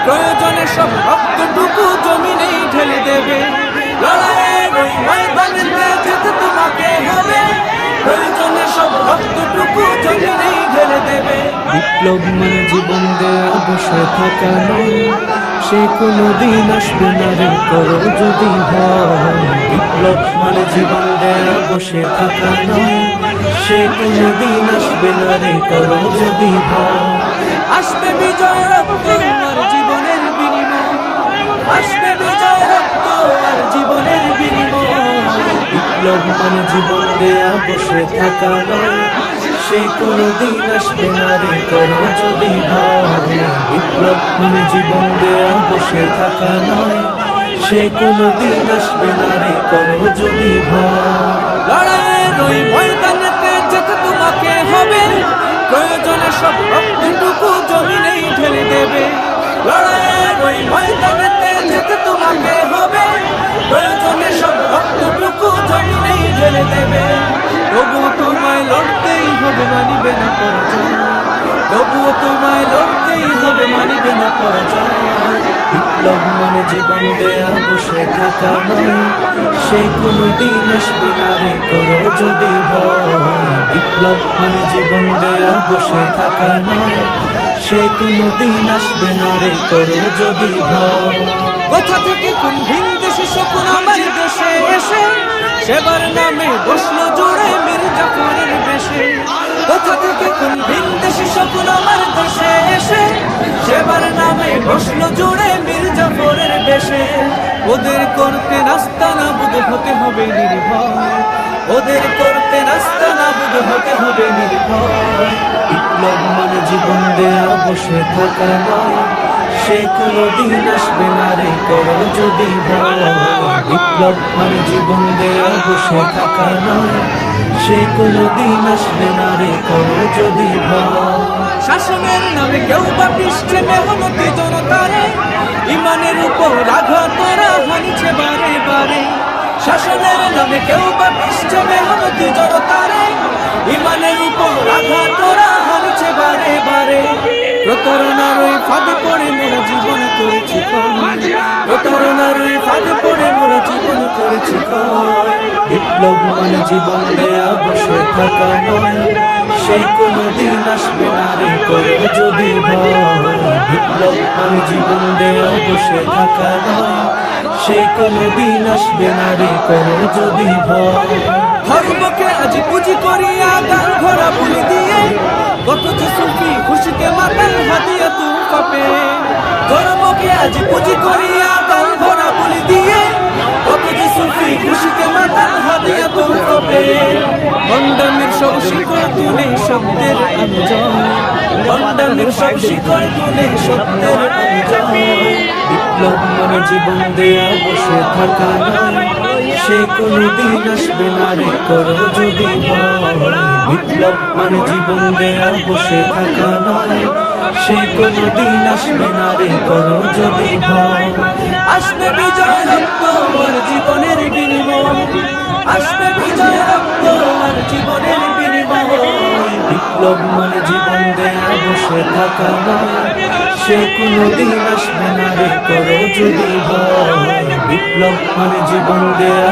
প্রয়োজনে সব রক্তটুকু জমিনেই ঢেলে দেবে। লড়াইয়ের ওই ময়দানেতে যেতে তোমাকে হবে, প্রয়োজনে সব রক্তটুকু জমিনেই ঢেলে দেবে। বিপ্লব মানে জীবন দেয়া বসে থাকা নয়, সে কোনো দিন আসবে না রে করো যদি ভয়। বিপ্লব মানে জীবন দেয়া বসে থাকা নয়, সে কোনো দিন আসবে না রে করো যদি ভয়। আসবে বিজয় রক্ত আর জীবনের বিনিময়, আসবে বিজয় রক্ত আর জীবনের বিনিময়। বিপ্লব মানে জীবন দেয়া বসে থাকা নয়, সে কোনো দিন আসবে না রে করো যদি ভয়। বিপ্লব মানে জীবন দেয়া বসে থাকা নয়, সে কোনো দিন আসবে না রে করো যদি ভয়। লড়াইয়ের ওই ময়দানেতে যেতে তোমাকে হবে, প্রয়োজনে সব রক্তটুকু জমিনেই ঢেলে দেবে। লড়াইয়ের ওই ময়দানেতে যেতে তোমাকে হবে, প্রয়োজনে সব রক্তটুকু জমিনেই ঢেলে দেবে। তবুও তোমায় লড়তেই হবে, মানিবে না পরাজয়। তবুও তোমায় লড়তেই হবে, মানিবে না পরাজয়। বিপ্লব মানে জীবন দেয়া বসে থাকা নয়, সে কোনো দিন আসবে না রে করো যদি ভয়। বিপ্লব মানে জীবন দেয়া বসে থাকা নয়, সে কোনো দিন আসবে না রে করো যদি ভয়। কোথা থেকে কোন ভিন দেশে স্বপ্ন আমার দেশে এসে, সেবার নামে বসলো জুড়ে মীর জাফরের বেশে। কোথা থেকে কোন ভিন দেশে স্বপ্ন আমার দেশে এসে, সেবার নামে বসলো জুড়ে মীর জাফরের বেশে। ওদের করতে নাস্তা নাবুদ হতে হবে নির্ভয়, ওদের করতে নাস্তা নাবুদ হতে হবে নির্ভয়। বিপ্লব মানে জীবন দেয়া বসে থাকা নয়, সে কোনো দিন আসবে না রে করো যদি ভয়। বিপ্লব মানে জীবন দেয়া বসে থাকা নয়, সে কোনো দিন আসবে না রে করো যদি ভয়। শাসনের নামে কেউ বা পৃষ্ঠে মেহনতি জনতারে, ইমানের উপর আঘাত ওরা হানিছে বারে বারে। শাসনের নামে কেউ বা পৃষ্ঠে মেহনতি জনতারে, ইমানের উপর আঘাত ওরা হানিছে বারে বারে। প্রতারণার ওই ফাঁদে পড়ে মোরা জীবন করেছি ক্ষয়, প্রতারণার ওই ফাঁদে পড়ে মোরা জীবন করেছি ক্ষয়। বিপ্লব মানে জীবন দেয়া বসে থাকা নয়, সে কোনো দিন আসবে না রে করো যদি ভয়। বিপ্লব মানে জীবন দেয়া বসে থাকা নয়, সে কোনো দিন আসবে না রে করো যদি ভয়। ধর্মকে আজ পুঁজি করিয়া গান ভরা বুলি দিয়ে, কত যে সুফি খুশিতে মাতাল হাদিয়া তুম পাপে। ধর্মকে আজ পুঁজি করিয়া গান ভরা বুলি দিয়ে, কত যে সুফি খুশিতে মাতাল হাদিয়া তুম পাপে। ভণ্ডামির সব শিকড় তুলে সত্যের আমি জয়, ভণ্ডামির সব শিকড় তুলে সত্যের আমি জয়। বিপ্লব মানে জীবন দেয়া বসে থাকা নয়, সে কোনো দিন আসবে না রে করো যদি ভয়। বিপ্লব মানে জীবন দেয়া বসে থাকা নয়, সে কোনো দিন আসবে না রে করো যদি ভয়। আসবে বিজয় রক্ত আর জীবনের বিনিময়, আসবে বিজয় রক্ত আর জীবনের বিনিময়। বিপ্লব মানে জীবন দেয়া বসে থাকা নয়, সে কোনো দিন আসবে না রে করো যদি ভয়। বিপ্লব মানে জীবন দেয়া